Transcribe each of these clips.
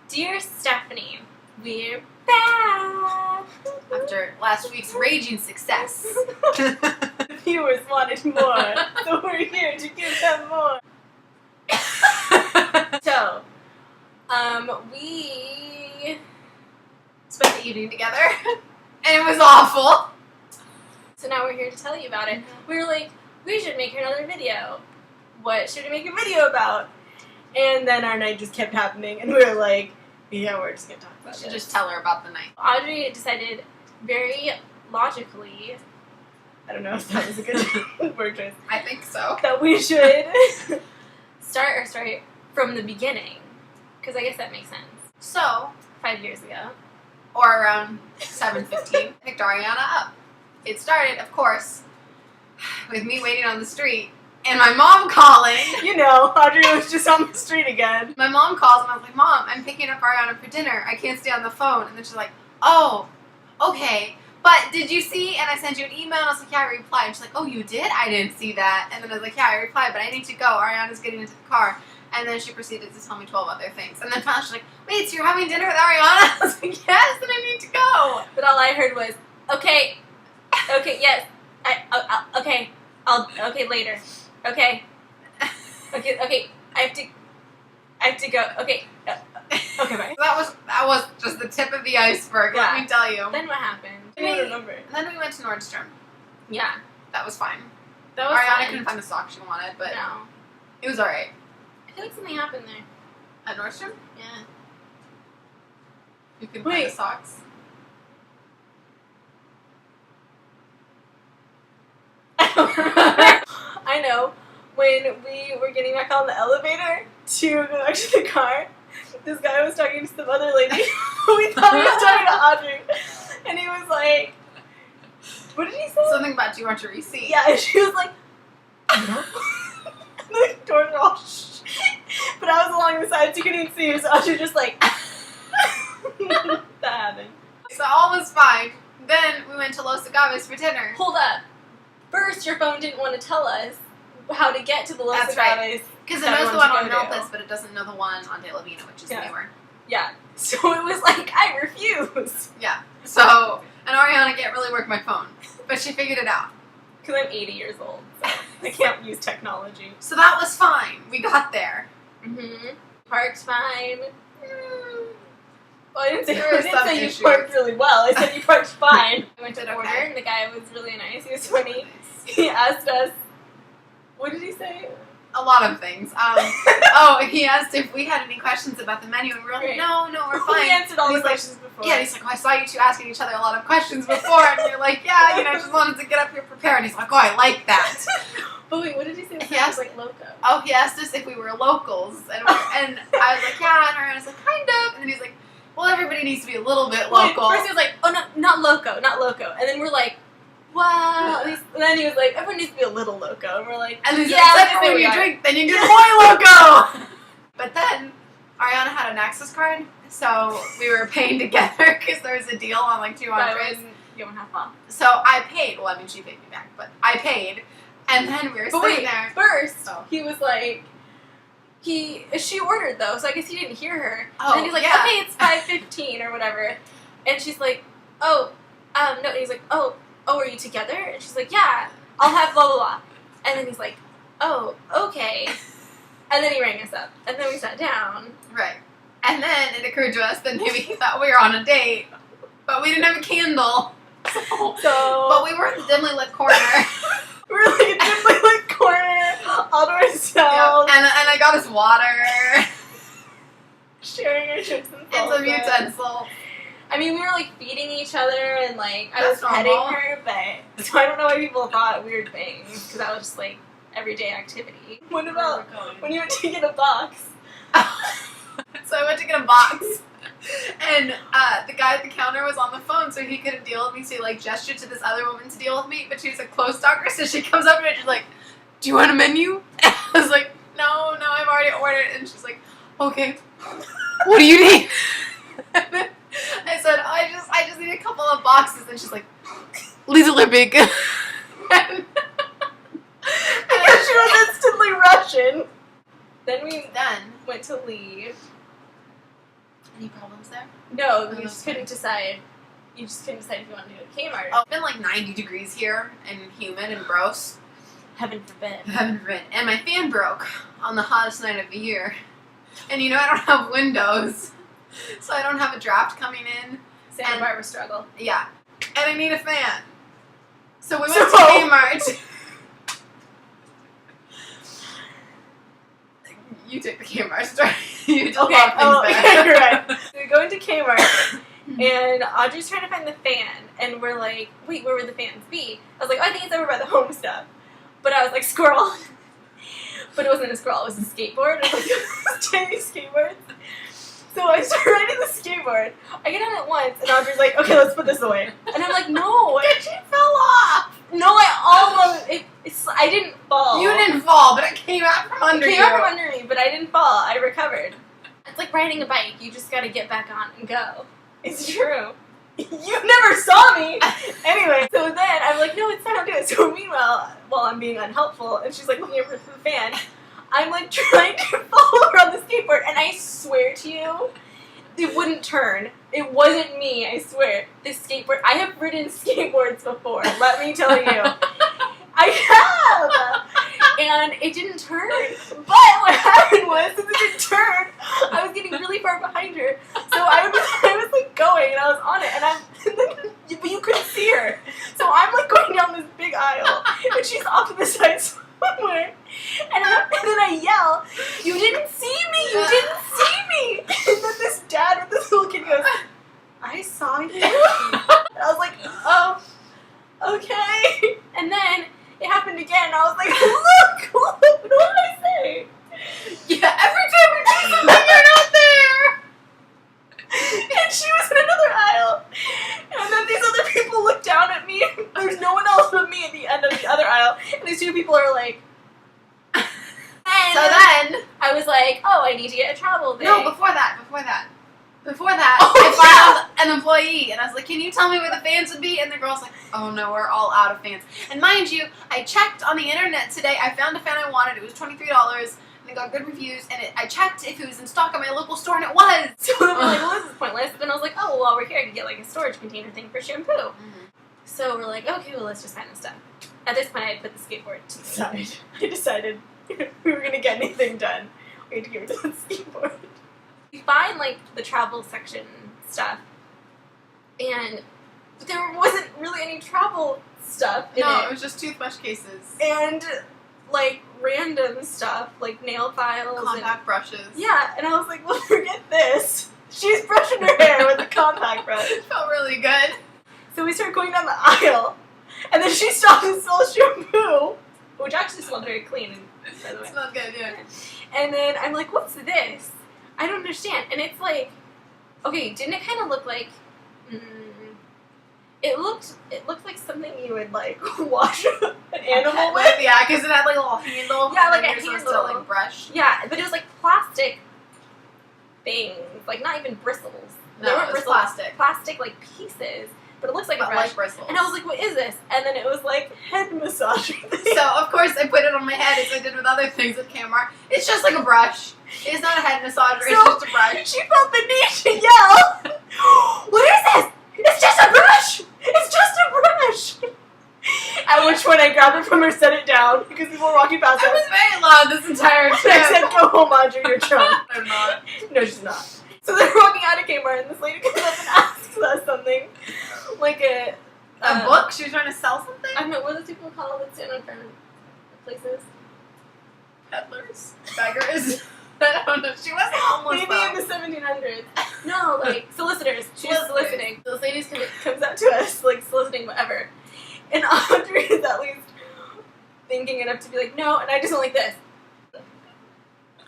Dear Stephanie, we're back! After last week's raging success. The viewers wanted more, so we're here to give them more. So, we spent the evening together, and it was awful. So now we're here to tell you about it. We were like, we should make another video. What should we make a video about? And then our night just kept happening, and we were like, yeah, we're just gonna talk about it. We should just tell her about the night. Audrey decided very logically, I don't know if that was a good word choice, I think so. that we should start from the beginning. Because I guess that makes sense. So, 5 years ago. or around 7:15, picked Ariana up. It started, of course, with me waiting on the street and my mom calling. You know, Audrey was just on the street again. My mom calls and I was like, Mom, I'm picking up Ariana for dinner. I can't stay on the phone. And then she's like, oh, okay. But did you see? And I sent you an email and I was like, yeah, I replied. And she's like, oh, you did? I didn't see that. And then I was like, yeah, I replied, but I need to go. Ariana's getting into the car. And then she proceeded to tell me 12 other things. And then finally she's like, wait, so you're having dinner with Ariana? I was like, yes, and I need to go. But all I heard was, okay, yes, okay, okay, later, okay, I have to go, okay, bye. That was just the tip of the iceberg, Yeah. let me tell you. Then what happened? I don't remember. And then we went to Nordstrom. Yeah. That was fine. That was Ariana fun. couldn't find the sock she wanted, but No. it was alright. I feel like something happened there. At Nordstrom? Yeah. You could find the Wait. socks. I know. When we were getting back on the elevator to go back to the car, this guy was talking to some other lady. We thought he was talking to Audrey. And he was like, what did he say? Something about do you want your receipt? Yeah, and she was like, no. And the doors were all shh. But I was along the side, so you couldn't even see her, so Audrey was just like, that happened. So all was fine. Then we went to Los Agaves for dinner. Hold up. First, your phone didn't want to tell us how to get to the Los That's right. Agaves. Because it that we knows the wanted one to on go to. Milpas, but it doesn't know the one on De La Vina, which is Yeah. newer. Yeah. So it was like, I refuse. Yeah. So, and Ariana can't really work my phone, but she figured it out. Because I'm 80 years old, so I can't use technology. So that was fine. We got there. Mm-hmm. Parked fine. Well, I didn't say, There were some you issues. parked really well. I said you parked fine. I went to Did the order, okay. and the guy was really nice. He was funny. He asked us, what did he say? A lot of things. He asked if we had any questions about the menu, and we were like, Right. no, we're fine. We answered all And the he's like, questions before. Yeah, and he's like, I saw you two asking each other a lot of questions before, and you're like, yeah, I just wanted to get up here prepared. And he's like, oh, I like that. But wait, what did he say? He He asked- was like loco. Oh, he asked us if we were locals, and I was like, yeah, and Ariana's like, kind of, and then he's like, well, everybody needs to be a little bit Wait, local. first he was like, oh, no, not loco, not loco. And then we're like, wow. And then he was like, everyone needs to be a little loco. And we're like, And he's yeah, like, that's except what when we you are. drink, then you get more loco. But then Ariana had an access card, so we were paying together because there was a deal on like 2 That entrees. was, you don't have fun. So I paid. Well, I mean, she paid me back, but I paid. And then we were But sitting wait, there. first, Oh. he was like, she ordered though, so I guess he didn't hear her. Oh, And then he's like, yeah. okay, it's 5:15 or whatever. And she's like, oh, no. And he's like, oh, are you together? And she's like, yeah, I'll have blah, blah, blah. And then he's like, oh, okay. And then he rang us up. And then we sat down. Right. And then it occurred to us that maybe he thought we were on a date, but we didn't have a candle. But we were in the dimly lit corner. we were like in a dimly lit corner, all to ourselves, And I got us water sharing our chips and and some salsa. utensils. I mean, we were like feeding each other, and like I That's was petting normal. her, but so I don't know why people thought weird things because that was just like everyday activity. What about when you went to get a box? So I went to get a box, and the guy at the counter was on the phone, so he couldn't deal with me, so he like gestured to this other woman to deal with me, but she's a clothes stalker, so she comes up to me and she's like, do you want a menu? And I was like, no, I've already ordered, and she's like, okay, what do you need? And then I said, I just need a couple of boxes, and she's like, Lisa Lippig. And Because she was instantly Russian. Then we then went to leave. Any problems there? No, Oh, we just couldn't decide. You just couldn't decide if you wanted to go to Kmart. Oh, it's been like 90 degrees here and humid and gross. Heaven forbid. Heaven forbid. And my fan broke on the hottest night of the year. And you know I don't have windows, so I don't have a draft coming in. Santa Barbara struggle. Yeah. And I need a fan. So we went So- to Kmart. You took the Kmart story. You did a lot of things there. you're right. So we go into Kmart, and Audrey's trying to find the fan, and we're like, wait, where would the fans be? I was like, oh, I think it's over by the home stuff. But I was like, squirrel. But it wasn't a squirrel, it was a skateboard. It was like tiny skateboards. So I start riding the skateboard. I get on it once, and Audrey's like, okay, let's put this away. And I'm like, no. She fell off. No, I almost, I didn't fall. You didn't fall, but it came out from under It you. came out from under me, but I didn't fall. I recovered. It's like riding a bike. You just gotta get back on and go. It's true. You never saw me! Anyway, so then I'm like, no, it's not how to do it. So meanwhile, while I'm being unhelpful, and she's like looking over for the fan, I'm like trying to follow her on the skateboard, and I swear to you, it wouldn't turn. It wasn't me, I swear. This skateboard, I have ridden skateboards before, let me tell you. I have! And it didn't turn. But what happened was, since it didn't turn, I was getting really far behind her. So I was like going, and I was on it, but you couldn't see her. So I'm like going down this big aisle, and she's off to the side somewhere. And then I yell, you didn't see me! You didn't see me! And then this dad with this little kid goes, I saw you. And I was like, oh, okay. And then it happened again. I was like, look, what did I say? Yeah, every time we do something, you're not there. And she was in another aisle. And then these other people look down at me. There's no one else but me at the end of the other aisle. And these two people are like, and So then, I was like, oh, I need to get a travel day. no, before that, Oh, I filed an employee, and I was like, can you tell me where the fans would be? And the girl's like, oh no, we're all out of fans. And mind you, I checked on the internet today, I found a fan I wanted, it was $23, and it got good reviews, and I checked if it was in stock at my local store, and it was! So then we're like, well, this is pointless. Then I was like, oh, well, while we're here, I can get like a storage container thing for shampoo. Mm-hmm. So we're like, okay, well, let's just find the stuff. At this point, I had put the skateboard to the side. I decided if we were going to get anything done, we had to give it to the skateboard. We find, like, the travel section stuff, and there wasn't really any travel stuff in No, it. it was just toothbrush cases. And, like, random stuff, like nail files. Compact brushes. Yeah, and I was like, well, forget this. She's brushing her hair with a compact brush. It felt really good. So we started going down the aisle, and then she stopped and sold shampoo, which actually smelled very clean, by the way. It smelled good, yeah. And then I'm like, what's this? I don't understand. And it's like, okay, didn't it kind of look like, it looked like something you would, like, wash an animal with? Yeah, because it had like a little handle. Yeah, like and a you're supposed handle. to like brush. Yeah, but it was like plastic things, like not even bristles. No, They weren't it was bristles, plastic. Plastic, like, pieces. But it looks like a But brush. like bristles. And I was like, what is this? And then it was like head massager thing. So of course I put it on my head as I did with other things at Kmart. It's just like a brush. It's not a head massager. It's So- just a brush. She felt the need to yell, what is this? It's just a brush! It's just a brush! At which point I grabbed it from her, set it down, because people were walking past I us. was very loud this entire And I trip. said, go home, Audrey, you're drunk. I'm not. No, she's not. So they're walking out of Kmart, and this lady comes up and asks us something. Like a Book? She was trying to sell something? I don't know, what do those people call that stand in front of places? Peddlers? Beggars? I don't know. She wasn't homeless Maybe though. in the 1700s. No, like solicitors. She's Solicitors. soliciting. So this lady comes up to us, like soliciting whatever. And Audrey is at least thinking enough to be like, no, and I just went like this.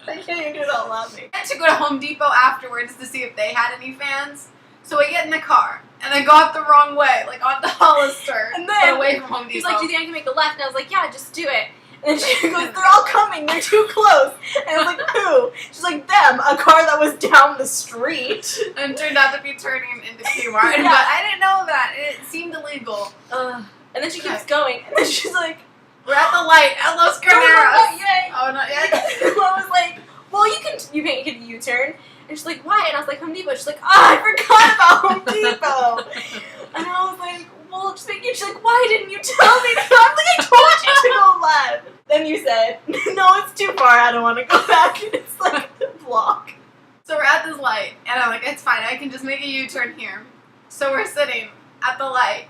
I can't even do it all loudly. I had to go to Home Depot afterwards to see if they had any fans. So I get in the car, and I got the wrong way, like onto Hollister, And then but away from Home Depot. He's like, do you think I can make a left? And I was like, yeah, just do it. And then she goes, they're all coming, they're too close. And I was like, who? She's like, them, a car that was down the street. And it turned out to be turning into Kmart, Yeah. but I didn't know that. It seemed illegal. And then she keeps going, and then she's like, We're at the light at Los no, Carneros. not yet. Oh, not yet. I was like, well, you can U-turn. And she's like, why? And I was like, Home Depot. She's like, oh, I forgot about Home Depot. And I was like, well, just thinking. She's like, why didn't you tell me? I'm like, I told you to go left. Then you said, no, it's too far. I don't want to go back. And it's like a block. So we're at this light, and I'm like, it's fine. I can just make a U-turn here. So we're sitting at the light.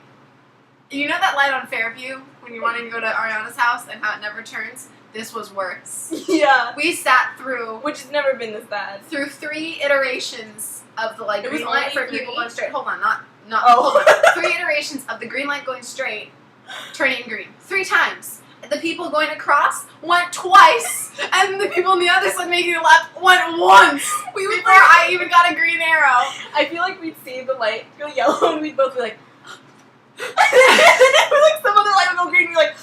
You know that light on Fairview when you're wanting to go to Ariana's house and how it never turns? This was worse. Yeah. We sat through Which has never been this bad. 3 iterations of the like It was green light only for 3? people going straight. Hold on, not Oh. hold on. 3 iterations of the green light going straight, turning green. 3 times. The people going across went twice, and the people on the other side making a left went once. We would Before I even got a green arrow. I feel like we'd see the light go yellow and we'd both be like, and then like some other light would go green and we'd be like,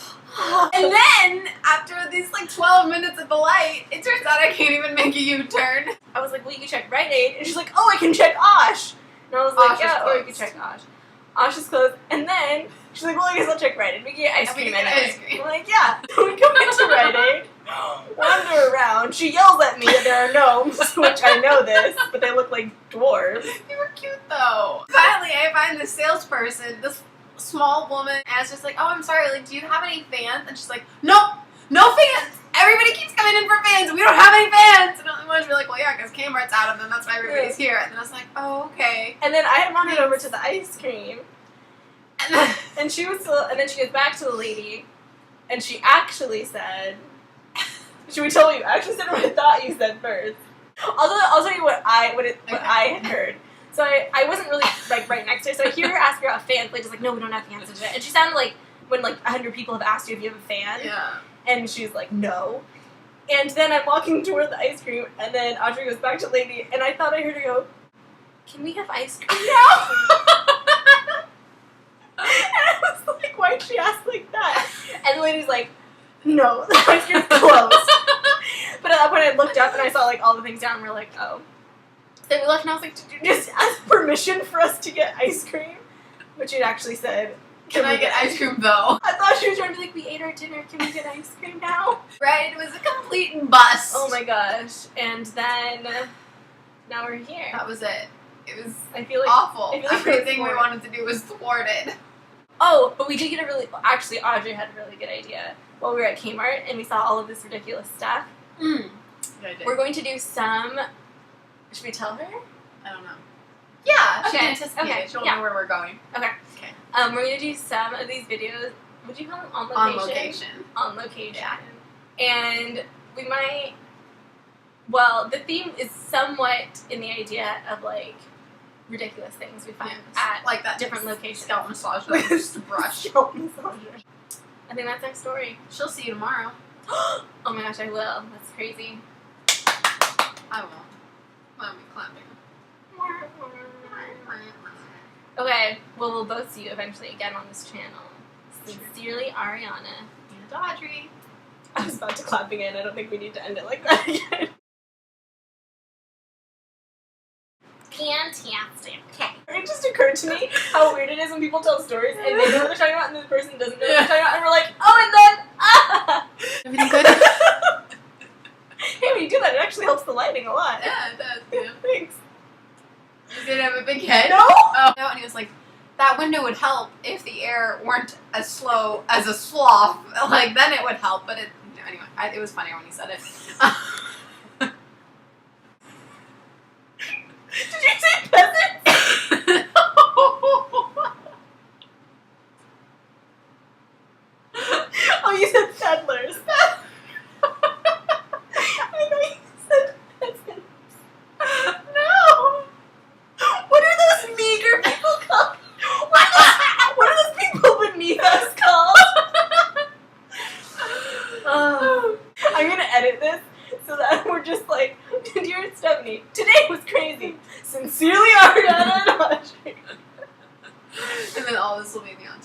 And then, after these like 12 minutes at the light, it turns out I can't even make a U-turn. I was like, well, you can check Rite Aid. And she's like, oh, I can check Osh. And I was like, Osh is yeah, or you can closed. check Osh. Osh is closed. And then she's like, well, I guess I'll check Rite Aid. We can get ice And we cream can get anyway. ice cream. I'm like, yeah. So we go into Rite Aid, wander around. She yells at me that there are gnomes, which I know this, but they look like dwarves. They were cute though. Finally, I find this salesperson, this small woman, and it's just like, oh, I'm sorry, like, do you have any fans? And she's like, nope, no fans. Everybody keeps coming in for fans. We don't have any fans. And I was like, well, yeah, because Kmart's out of them. That's why everybody's here. And then I was like, oh, okay. And then I had wandered over to the ice cream. And then, And she was still, and then she goes back to the lady, and she actually said, should we tell you? I actually said what I thought you said first. I'll tell you what I had heard. So I wasn't really like right next to her, so I hear her ask her about fans. Like, just like, no, we don't have fans. And she sounded like when like 100 people have asked you if you have a fan, yeah. and she's like, no. And then I'm walking toward the ice cream, and then Audrey goes back to the lady, and I thought I heard her go, can we have ice cream now? And I was like, why'd she ask like that? And the lady's like, no, the ice cream's closed. But at that point I looked up and I saw like all the things down and we're like, oh. Then we left and I was like, did you just ask permission for us to get ice cream? But she'd actually said, Can I get ice cream though? I thought she was trying to be like, we ate our dinner, can we get ice cream now? Right? It was a complete bust. Oh my gosh. And then, now we're here. That was it. It was I feel like, awful. I feel like Everything we it was wanted to do was thwarted. oh, but we did get a really, actually Audrey had a really good idea. While we were at Kmart and we saw all of this ridiculous stuff. We're going to do some, should we tell her? I don't know. Yeah, she Okay, can anticipate okay, it. She'll yeah. know where we're going. Okay. Okay. We're going to do some of these videos, would you call them on location? On location. On location. Yeah. And we might, well, the theme is somewhat in the idea of like ridiculous things we find at like that different locations. scalp massage with just a brush. I think that's our story. She'll see you tomorrow. Oh my gosh, I will. That's crazy. I won't. I'll be clapping. Okay, well, we'll both see you eventually again on this channel. Sincerely, Ariana. And Audrey. I was about to clap again. I don't think we need to end it like that again. Fantastic. Okay. It just occurred to me how weird it is when people tell stories and they know what they're talking about and the person doesn't know what they're talking about and we're like, oh, and then, ah! Everything good? Hey, when you do that, it actually helps the lighting a lot. Yeah, it does. Yeah. Thanks. You didn't have a big head? No? Oh. No, and he was like, that window would help if the air weren't as slow as a sloth. Like, then it would help, but it, anyway, it was funnier when he said it. Did you say peasants? Oh, you said settlers. I know you said peasants. No. What are those meager people called? What are those people beneath us called? I'm gonna edit this so that we're just like, dear Stephanie, today was crazy. Sincerely, Ariana and Audrey. And then all this will be the on